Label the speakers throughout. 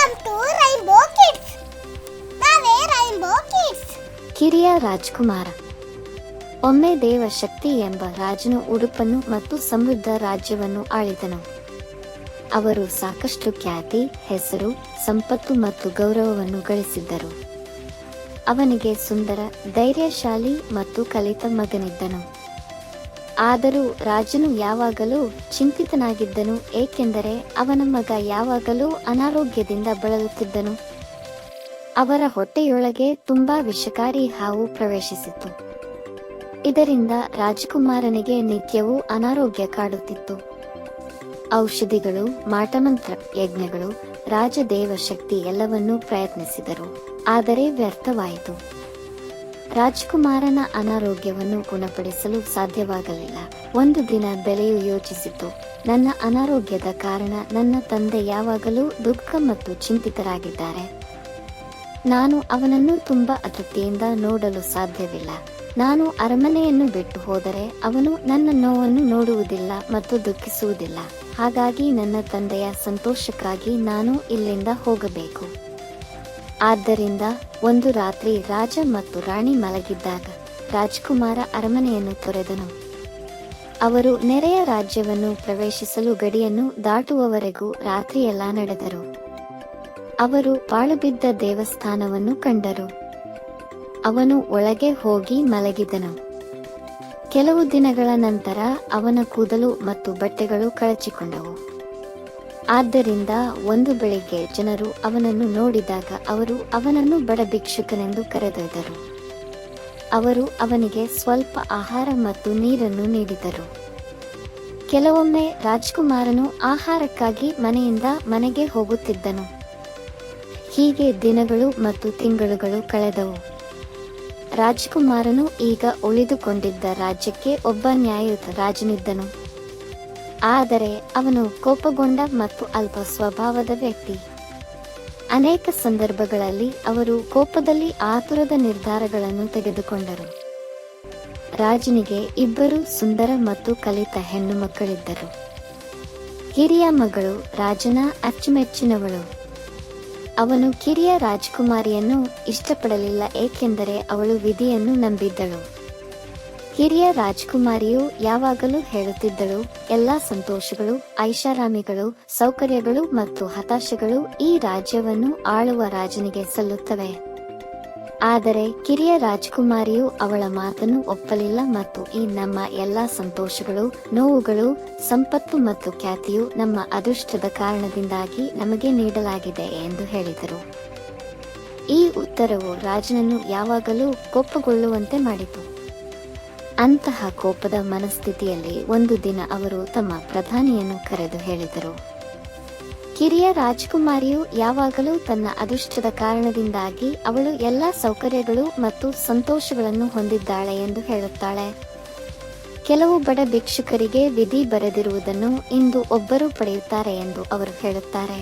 Speaker 1: Welcome to Rainbow Kids. ನಾವೇ Rainbow Kids.
Speaker 2: ಕಿರಿಯ ರಾಜಕುಮಾರ. ಒಮ್ಮೆ ದೇವಶಕ್ತಿ ಎಂಬ ರಾಜನು ಉಡುಪನ್ನು ಮತ್ತು ಸಮೃದ್ಧ ರಾಜ್ಯವನ್ನು ಆಳಿದನು. ಅವರು ಸಾಕಷ್ಟು ಖ್ಯಾತಿ, ಹೆಸರು, ಸಂಪತ್ತು ಮತ್ತು ಗೌರವವನ್ನು ಗಳಿಸಿದ್ದರು. ಅವನಿಗೆ ಸುಂದರ, ಧೈರ್ಯಶಾಲಿ ಮತ್ತು ಕಲಿತ ಮಗನಿದ್ದನು. ಆದರೂ ರಾಜನು ಯಾವಾಗಲೂ ಚಿಂತಿತನಾಗಿದ್ದನು, ಏಕೆಂದರೆ ಅವನ ಮಗ ಯಾವಾಗಲೂ ಅನಾರೋಗ್ಯದಿಂದ ಬಳಲುತ್ತಿದ್ದನು. ಅವರ ಹೊಟ್ಟೆಯೊಳಗೆ ತುಂಬಾ ವಿಷಕಾರಿ ಹಾವು ಪ್ರವೇಶಿಸಿತು. ಇದರಿಂದ ರಾಜಕುಮಾರನಿಗೆ ನಿತ್ಯವೂ ಅನಾರೋಗ್ಯ ಕಾಡುತ್ತಿತ್ತು. ಔಷಧಿಗಳು, ಮಾಟಮಂತ್ರ, ಯಜ್ಞಗಳು, ರಾಜದೇವಶಕ್ತಿ ಎಲ್ಲವನ್ನೂ ಪ್ರಯತ್ನಿಸಿದರು, ಆದರೆ ವ್ಯರ್ಥವಾಯಿತು. ರಾಜಕುಮಾರನ ಅನಾರೋಗ್ಯವನ್ನು ಗುಣಪಡಿಸಲು ಸಾಧ್ಯವಾಗಲಿಲ್ಲ. ಒಂದು ದಿನ ಬೆಲೆಯು ಯೋಚಿಸಿತು, ನನ್ನ ಅನಾರೋಗ್ಯದ ಕಾರಣ ನನ್ನ ತಂದೆ ಯಾವಾಗಲೂ ದುಃಖ ಮತ್ತು ಚಿಂತಿತರಾಗಿದ್ದಾರೆ. ನಾನು ಅವನನ್ನು ತುಂಬಾ ಅತೃಪ್ತಿಯಿಂದ ನೋಡಲು ಸಾಧ್ಯವಿಲ್ಲ. ನಾನು ಅರಮನೆಯನ್ನು ಬಿಟ್ಟು ಹೋದರೆ ಅವನು ನನ್ನ ನೋವನ್ನು ನೋಡುವುದಿಲ್ಲ ಮತ್ತು ದುಃಖಿಸುವುದಿಲ್ಲ. ಹಾಗಾಗಿ ನನ್ನ ತಂದೆಯ ಸಂತೋಷಕ್ಕಾಗಿ ನಾನು ಇಲ್ಲಿಂದ ಹೋಗಬೇಕು. ಆದ್ದರಿಂದ ಒಂದು ರಾತ್ರಿ ರಾಜ ಮತ್ತು ರಾಣಿ ಮಲಗಿದ್ದಾಗ ರಾಜಕುಮಾರ ಅರಮನೆಯನ್ನು ತೊರೆದನು. ಅವರು ನೆರೆಯ ರಾಜ್ಯವನ್ನು ಪ್ರವೇಶಿಸಲು ಗಡಿಯನ್ನು ದಾಟುವವರೆಗೂ ರಾತ್ರಿಯೆಲ್ಲ ನಡೆದರು. ಅವರು ಪಾಳುಬಿದ್ದ ದೇವಸ್ಥಾನವನ್ನು ಕಂಡರು. ಅವನು ಒಳಗೆ ಹೋಗಿ ಮಲಗಿದನು. ಕೆಲವು ದಿನಗಳ ನಂತರ ಅವನ ಕೂದಲು ಮತ್ತು ಬಟ್ಟೆಗಳು ಕಳಚಿಕೊಂಡವು. ಆದ್ದರಿಂದ ಒಂದು ಬೆಳಿಗ್ಗೆ ಜನರು ಅವನನ್ನು ನೋಡಿದಾಗ ಅವರು ಅವನನ್ನು ಬಡ ಭಿಕ್ಷುಕನೆಂದು ಕರೆದೊಯ್ದರು. ಅವರು ಅವನಿಗೆ ಸ್ವಲ್ಪ ಆಹಾರ ಮತ್ತು ನೀರನ್ನು ನೀಡಿದರು. ಕೆಲವೊಮ್ಮೆ ರಾಜಕುಮಾರನು ಆಹಾರಕ್ಕಾಗಿ ಮನೆಯಿಂದ ಮನೆಗೆ ಹೋಗುತ್ತಿದ್ದನು. ಹೀಗೆ ದಿನಗಳು ಮತ್ತು ತಿಂಗಳುಗಳು ಕಳೆದವು. ರಾಜಕುಮಾರನು ಈಗ ಉಳಿದುಕೊಂಡಿದ್ದ ರಾಜ್ಯಕ್ಕೆ ಒಬ್ಬ ನ್ಯಾಯಯುತ ರಾಜನಿದ್ದನು. ಆದರೆ ಅವನು ಕೋಪಗೊಂಡ ಮತ್ತು ಅಲ್ಪ ಸ್ವಭಾವದ ವ್ಯಕ್ತಿ. ಅನೇಕ ಸಂದರ್ಭಗಳಲ್ಲಿ ಅವರು ಕೋಪದಲ್ಲಿ ಆತುರದ ನಿರ್ಧಾರಗಳನ್ನು ತೆಗೆದುಕೊಂಡರು. ರಾಜನಿಗೆ ಇಬ್ಬರು ಸುಂದರ ಮತ್ತು ಕಲಿತ ಹೆಣ್ಣು ಮಕ್ಕಳಿದ್ದರು. ಹಿರಿಯ ಮಗಳು ರಾಜನ ಅಚ್ಚುಮೆಚ್ಚಿನವಳು. ಅವನು ಕಿರಿಯ ರಾಜಕುಮಾರಿಯನ್ನು ಇಷ್ಟಪಡಲಿಲ್ಲ, ಏಕೆಂದರೆ ಅವಳು ವಿಧಿಯನ್ನು ನಂಬಿದ್ದಳು. ಹಿರಿಯ ರಾಜಕುಮಾರಿಯು ಯಾವಾಗಲೂ ಹೇಳುತ್ತಿದ್ದಳು, ಎಲ್ಲಾ ಸಂತೋಷಗಳು, ಐಷಾರಾಮಿಗಳು, ಸೌಕರ್ಯಗಳು ಮತ್ತು ಹತಾಶೆಗಳು ಈ ರಾಜ್ಯವನ್ನು ಆಳುವ ರಾಜನಿಗೆ ಸಲ್ಲುತ್ತವೆ. ಆದರೆ ಕಿರಿಯ ರಾಜಕುಮಾರಿಯು ಅವಳ ಮಾತನ್ನು ಒಪ್ಪಲಿಲ್ಲ ಮತ್ತು ಈ ನಮ್ಮ ಎಲ್ಲಾ ಸಂತೋಷಗಳು, ನೋವುಗಳು, ಸಂಪತ್ತು ಮತ್ತು ಖ್ಯಾತಿಯು ನಮ್ಮ ಅದೃಷ್ಟದ ಕಾರಣದಿಂದಾಗಿ ನಮಗೆ ನೀಡಲಾಗಿದೆ ಎಂದು ಹೇಳಿದರು. ಈ ಉತ್ತರವು ರಾಜನನ್ನು ಯಾವಾಗಲೂ ಕೋಪಗೊಳ್ಳುವಂತೆ ಮಾಡಿತು. ಅಂತಹ ಕೋಪದ ಮನಸ್ಥಿತಿಯಲ್ಲಿ ಒಂದು ದಿನ ಅವರು ತಮ್ಮ ಪ್ರಧಾನಿಯನ್ನು ಕರೆದು ಹೇಳಿದರು, ಕಿರಿಯ ರಾಜಕುಮಾರಿಯು ಯಾವಾಗಲೂ ತನ್ನ ಅದೃಷ್ಟದ ಕಾರಣದಿಂದಾಗಿ ಅವಳು ಎಲ್ಲಾ ಸೌಕರ್ಯಗಳು ಮತ್ತು ಸಂತೋಷಗಳನ್ನು ಹೊಂದಿದ್ದಾಳೆ ಎಂದು ಹೇಳುತ್ತಾಳೆ. ಕೆಲವು ಬಡ ಭಿಕ್ಷುಕರಿಗೆ ವಿಧಿ ಬರೆದಿರುವುದನ್ನು ಇಂದು ಒಬ್ಬರು ಪಡೆಯುತ್ತಾರೆ ಎಂದು ಅವರು ಹೇಳುತ್ತಾರೆ.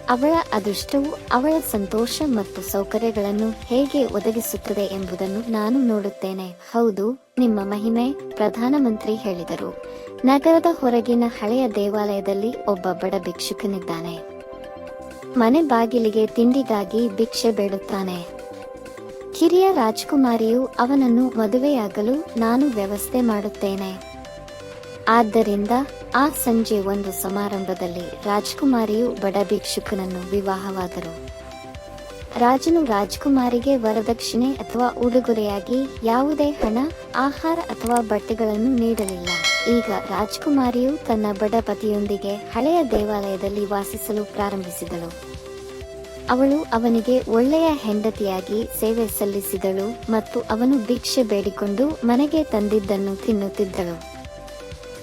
Speaker 2: ಅವಳ ಅದೃಷ್ಟವು ಅವಳ ಸಂತೋಷ ಮತ್ತು ಸೌಕರ್ಯಗಳನ್ನು ಹೇಗೆ ಒದಗಿಸುತ್ತದೆ ಎಂಬುದನ್ನು ನಾನು ನೋಡುತ್ತೇನೆ. ಹೌದು, ನಿಮ್ಮ ಮಹಿಮೆ, ಪ್ರಧಾನಮಂತ್ರಿ ಹೇಳಿದರು. ನಗರದ ಹೊರಗಿನ ಹಳೆಯ ದೇವಾಲಯದಲ್ಲಿ ಒಬ್ಬ ಬಡ ಭಿಕ್ಷುಕನಿದ್ದಾನೆ. ಮನೆ ಬಾಗಿಲಿಗೆ ತಿಂಡಿಗಾಗಿ ಭಿಕ್ಷೆ ಬೇಡುತ್ತಾನೆ. ಕಿರಿಯ ರಾಜಕುಮಾರಿಯು ಅವನನ್ನು ಮದುವೆಯಾಗಲು ನಾನು ವ್ಯವಸ್ಥೆ ಮಾಡುತ್ತೇನೆ. ಆದ್ದರಿಂದ ಆ ಸಂಜೆ ಒಂದು ಸಮಾರಂಭದಲ್ಲಿ ರಾಜಕುಮಾರಿಯು ಬಡ ಭಿಕ್ಷುಕನನ್ನು ವಿವಾಹವಾದರು. ರಾಜನು ರಾಜಕುಮಾರಿಗೆ ವರದಕ್ಷಿಣೆ ಅಥವಾ ಉಡುಗೊರೆಯಾಗಿ ಯಾವುದೇ ಹಣ, ಆಹಾರ ಅಥವಾ ಬಟ್ಟೆಗಳನ್ನು ನೀಡಲಿಲ್ಲ. ಈಗ ರಾಜಕುಮಾರಿಯು ತನ್ನ ಬಡ ಪತಿಯೊಂದಿಗೆ ಹಳೆಯ ದೇವಾಲಯದಲ್ಲಿ ವಾಸಿಸಲು ಪ್ರಾರಂಭಿಸಿದಳು. ಅವಳು ಅವನಿಗೆ ಒಳ್ಳೆಯ ಹೆಂಡತಿಯಾಗಿ ಸೇವೆ ಸಲ್ಲಿಸಿದಳು ಮತ್ತು ಅವನು ಭಿಕ್ಷೆ ಬೇಡಿಕೊಂಡು ಮನೆಗೆ ತಂದಿದ್ದನ್ನು ತಿನ್ನುತ್ತಿದ್ದಳು.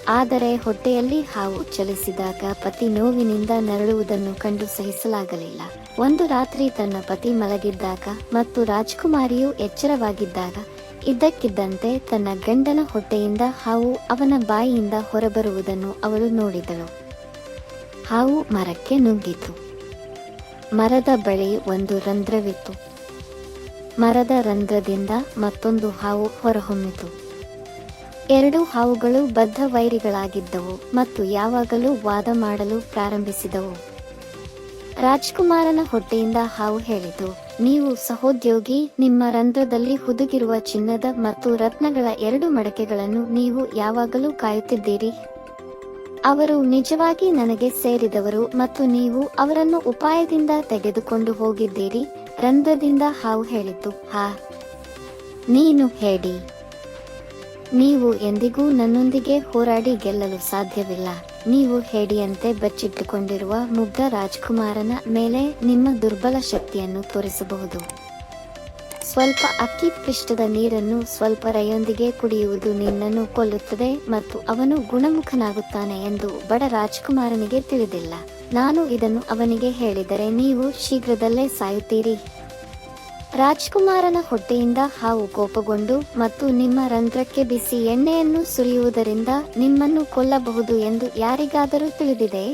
Speaker 2: ಆದರೆ ಹೊಟ್ಟೆಯಲ್ಲಿ ಹಾವು ಚಲಿಸಿದಾಗ ಪತಿ ನೋವಿನಿಂದ ನರಳುವುದನ್ನು ಕಂಡು ಸಹಿಸಲಾಗಲಿಲ್ಲ. ಒಂದು ರಾತ್ರಿ ತನ್ನ ಪತಿ ಮಲಗಿದ್ದಾಗ ಮತ್ತು ರಾಜಕುಮಾರಿಯು ಎಚ್ಚರವಾಗಿದ್ದಾಗ ಇದ್ದಕ್ಕಿದ್ದಂತೆ ತನ್ನ ಗಂಡನ ಹೊಟ್ಟೆಯಿಂದ ಹಾವು ಅವನ ಬಾಯಿಯಿಂದ ಹೊರಬರುವುದನ್ನು ಅವಳು ನೋಡಿದಳು. ಹಾವು ಮರಕ್ಕೆ ನುಗ್ಗಿತು. ಮರದ ಬಳಿ ಒಂದು ರಂಧ್ರವಿತ್ತು. ಮರದ ರಂಧ್ರದಿಂದ ಮತ್ತೊಂದು ಹಾವು ಹೊರಹೊಮ್ಮಿತು. ಎರಡು ಹಾವುಗಳು ಬದ್ಧ ವೈರಿಗಳಾಗಿದ್ದವು ಮತ್ತು ಯಾವಾಗಲೂ ವಾದ ಮಾಡಲು ಪ್ರಾರಂಭಿಸಿದವು. ರಾಜ್ಕುಮಾರನ ಹೊಟ್ಟೆಯಿಂದ ಹಾವು ಹೇಳಿತು, ನೀವು ಸಹೋದ್ಯೋಗಿ, ನಿಮ್ಮ ರಂಧ್ರದಲ್ಲಿ ಹುದುಗಿರುವ ಚಿನ್ನದ ಮತ್ತು ರತ್ನಗಳ 2 ಮಡಕೆಗಳನ್ನು ನೀವು ಯಾವಾಗಲೂ ಕಾಯುತ್ತಿದ್ದೀರಿ. ಅವರು ನಿಜವಾಗಿ ನನಗೆ ಸೇರಿದವರು ಮತ್ತು ನೀವು ಅವರನ್ನು ಉಪಾಯದಿಂದ ತೆಗೆದುಕೊಂಡು ಹೋಗಿದ್ದೀರಿ. ರಂಧ್ರದಿಂದ ಹಾವು ಹೇಳಿತು, ಹಾ, ನೀನು ಹೇಳಿ. ನೀವು ಎಂದಿಗೂ ನನ್ನೊಂದಿಗೆ ಹೋರಾಡಿ ಗೆಲ್ಲಲು ಸಾಧ್ಯವಿಲ್ಲ. ನೀವು ಹೇಡಿಯಂತೆ ಬಚ್ಚಿಟ್ಟುಕೊಂಡಿರುವ ಮುಗ್ಧ ರಾಜ್ಕುಮಾರನ ಮೇಲೆ ನಿಮ್ಮ ದುರ್ಬಲ ಶಕ್ತಿಯನ್ನು ತೋರಿಸಬಹುದು. ಸ್ವಲ್ಪ ಅಕ್ಕಿ ಪಿಷ್ಟದ ನೀರನ್ನು ಸ್ವಲ್ಪ ರೈಯೊಂದಿಗೆ ಕುಡಿಯುವುದು ನಿನ್ನನ್ನು ಕೊಲ್ಲುತ್ತದೆ ಮತ್ತು ಅವನು ಗುಣಮುಖನಾಗುತ್ತಾನೆ ಎಂದು ಬಡ ರಾಜ್ಕುಮಾರನಿಗೆ ತಿಳಿದಿಲ್ಲ. ನಾನು ಇದನ್ನು ಅವನಿಗೆ ಹೇಳಿದರೆ ನೀವು ಶೀಘ್ರದಲ್ಲೇ ಸಾಯುತ್ತೀರಿ. ರಾಜ್ಕುಮಾರನ ಹೊಟ್ಟೆಯಿಂದ ಹಾವು ಕೋಪಗೊಂಡು ಮತ್ತು ನಿಮ್ಮ ರಂಧ್ರಕ್ಕೆ ಬಿಸಿ ಎಣ್ಣೆಯನ್ನು ಸುರಿಯುವುದರಿಂದ ನಿಮ್ಮನ್ನು ಕೊಲ್ಲಬಹುದು ಎಂದು ಯಾರಿಗಾದರೂ ತಿಳಿದಿದೆ?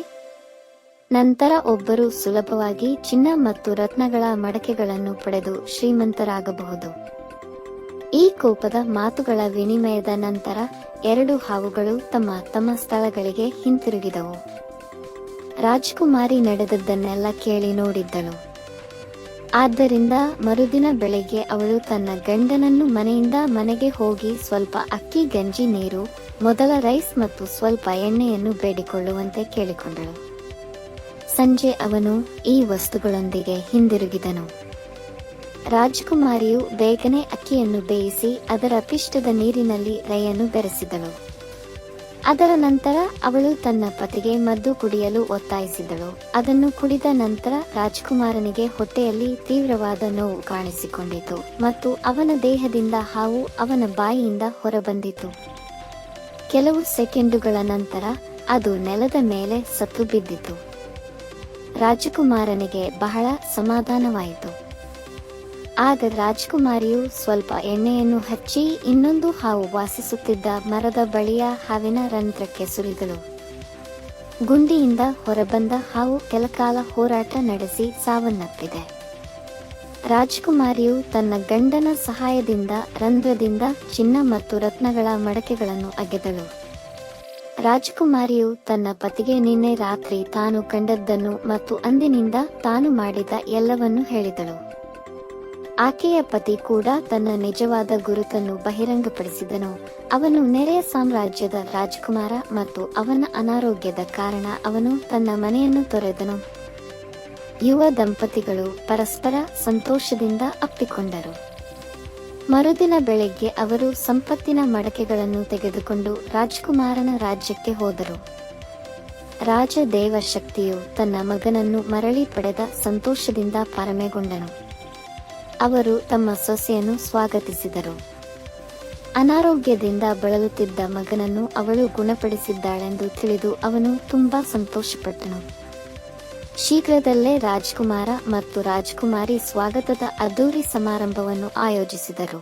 Speaker 2: ನಂತರ ಒಬ್ಬರು ಸುಲಭವಾಗಿ ಚಿನ್ನ ಮತ್ತು ರತ್ನಗಳ ಮಡಕೆಗಳನ್ನು ಪಡೆದು ಶ್ರೀಮಂತರಾಗಬಹುದು. ಈ ಕೋಪದ ಮಾತುಗಳ ವಿನಿಮಯದ ನಂತರ 2 ಹಾವುಗಳು ತಮ್ಮ ತಮ್ಮ ಸ್ಥಳಗಳಿಗೆ ಹಿಂತಿರುಗಿದವು. ರಾಜ್ಕುಮಾರಿ ನಡೆದದ್ದನ್ನೆಲ್ಲ ಕೇಳಿ ನೋಡಿದ್ದಳು. ಆದ್ದರಿಂದ ಮರುದಿನ ಬೆಳಗ್ಗೆ ಅವಳು ತನ್ನ ಗಂಡನನ್ನು ಮನೆಯಿಂದ ಮನೆಗೆ ಹೋಗಿ ಸ್ವಲ್ಪ ಅಕ್ಕಿ, ಗಂಜಿ, ನೀರು, ಮೊದಲ ರೈಸ್ ಮತ್ತು ಸ್ವಲ್ಪ ಎಣ್ಣೆಯನ್ನು ಬೇಡಿಕೊಳ್ಳುವಂತೆ ಕೇಳಿಕೊಂಡಳು. ಸಂಜೆ ಅವನು ಈ ವಸ್ತುಗಳೊಂದಿಗೆ ಹಿಂದಿರುಗಿದನು. ರಾಜಕುಮಾರಿಯು ಬೇಗನೆ ಅಕ್ಕಿಯನ್ನು ಬೇಯಿಸಿ ಅದರ ಪಿಷ್ಟದ ನೀರಿನಲ್ಲಿ ರೈಯನ್ನು ಬೆರೆಸಿದಳು. ಅದರ ನಂತರ ಅವಳು ತನ್ನ ಪತಿಗೆ ಮದ್ದು ಕುಡಿಯಲು ಒತ್ತಾಯಿಸಿದಳು. ಅದನ್ನು ಕುಡಿದ ನಂತರ ರಾಜ್ಕುಮಾರನಿಗೆ ಹೊಟ್ಟೆಯಲ್ಲಿ ತೀವ್ರವಾದ ನೋವು ಕಾಣಿಸಿಕೊಂಡಿತು ಮತ್ತು ಅವನ ದೇಹದಿಂದ ಹಾವು ಅವನ ಬಾಯಿಯಿಂದ ಹೊರಬಂದಿತು. ಕೆಲವು ಸೆಕೆಂಡುಗಳ ನಂತರ ಅದು ನೆಲದ ಮೇಲೆ ಸತ್ತು ಬಿದ್ದಿತು. ರಾಜಕುಮಾರನಿಗೆ ಬಹಳ ಸಮಾಧಾನವಾಯಿತು. ಆಗ ರಾಜಕುಮಾರಿಯು ಸ್ವಲ್ಪ ಎಣ್ಣೆಯನ್ನು ಹಚ್ಚಿ ಇನ್ನೊಂದು ಹಾವು ವಾಸಿಸುತ್ತಿದ್ದ ಮರದ ಬಳಿಯ ಹಾವಿನ ರಂಧ್ರಕ್ಕೆ ಸುರಿದಳು. ಗುಂಡಿಯಿಂದ ಹೊರಬಂದ ಹಾವು ಕೆಲಕಾಲ ಹೋರಾಟ ನಡೆಸಿ ಸಾವನ್ನಪ್ಪಿದೆ. ರಾಜಕುಮಾರಿಯು ತನ್ನ ಗಂಡನ ಸಹಾಯದಿಂದ ರಂಧ್ರದಿಂದ ಚಿನ್ನ ಮತ್ತು ರತ್ನಗಳ ಮಡಕೆಗಳನ್ನು ಅಗೆದಳು. ರಾಜಕುಮಾರಿಯು ತನ್ನ ಪತಿಗೆ ನಿನ್ನೆ ರಾತ್ರಿ ತಾನು ಕಂಡದ್ದನ್ನು ಮತ್ತು ಅಂದಿನಿಂದ ತಾನು ಮಾಡಿದ ಎಲ್ಲವನ್ನೂ ಹೇಳಿದಳು. ಆಕೆಯ ಪತಿ ಕೂಡ ತನ್ನ ನಿಜವಾದ ಗುರುತನ್ನು ಬಹಿರಂಗಪಡಿಸಿದನು. ಅವನು ನೆರೆಯ ಸಾಮ್ರಾಜ್ಯದ ರಾಜಕುಮಾರ ಮತ್ತು ಅವನ ಅನಾರೋಗ್ಯದ ಕಾರಣ ಅವನು ತನ್ನ ಮನೆಯನ್ನು ತೊರೆದನು. ಯುವ ದಂಪತಿಗಳು ಪರಸ್ಪರ ಸಂತೋಷದಿಂದ ಅಪ್ಪಿಕೊಂಡರು. ಮರುದಿನ ಬೆಳಗ್ಗೆ ಅವರು ಸಂಪತ್ತಿನ ಮಡಕೆಗಳನ್ನು ತೆಗೆದುಕೊಂಡು ರಾಜಕುಮಾರನ ರಾಜ್ಯಕ್ಕೆ ಹೋದರು. ರಾಜ ದೇವಶಕ್ತಿಯು ತನ್ನ ಮಗನನ್ನು ಮರಳಿ ಪಡೆದ ಸಂತೋಷದಿಂದ ಪರಮೆಗೊಂಡನು. ಅವರು ತಮ್ಮ ಸೊಸೆಯನ್ನು ಸ್ವಾಗತಿಸಿದರು. ಅನಾರೋಗ್ಯದಿಂದ ಬಳಲುತ್ತಿದ್ದ ಮಗನನ್ನು ಅವಳು ಗುಣಪಡಿಸಿದ್ದಾಳೆಂದು ತಿಳಿದು ಅವನು ತುಂಬಾ ಸಂತೋಷಪಟ್ಟನು. ಶೀಘ್ರದಲ್ಲೇ ರಾಜಕುಮಾರ ಮತ್ತು ರಾಜಕುಮಾರಿ ಸ್ವಾಗತದ ಅದ್ದೂರಿ ಸಮಾರಂಭವನ್ನು ಆಯೋಜಿಸಿದರು.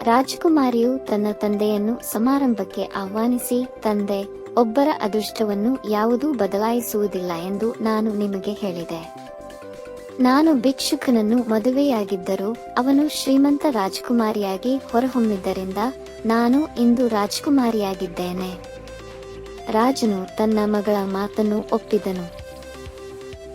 Speaker 2: ರಾಜಕುಮಾರಿಯು ತನ್ನ ತಂದೆಯನ್ನು ಸಮಾರಂಭಕ್ಕೆ ಆಹ್ವಾನಿಸಿ, ತಂದೆ, ಒಬ್ಬರ ಅದೃಷ್ಟವನ್ನು ಯಾವುದೂ ಬದಲಾಯಿಸುವುದಿಲ್ಲ ಎಂದು ನಾನು ನಿಮಗೆ ಹೇಳಿದೆ. ನಾನು ಭಿಕ್ಷುಕನನ್ನು ಮದುವೆಯಾಗಿದ್ದರೂ ಅವನು ಶ್ರೀಮಂತ ರಾಜಕುಮಾರಿಯಾಗಿ ಹೊರಹೊಮ್ಮಿದ್ದರಿಂದ ನಾನು ಇಂದು ರಾಜಕುಮಾರಿಯಾಗಿದ್ದೇನೆ. ರಾಜನು ತನ್ನ ಮಗಳ ಮಾತನ್ನು ಒಪ್ಪಿದನು.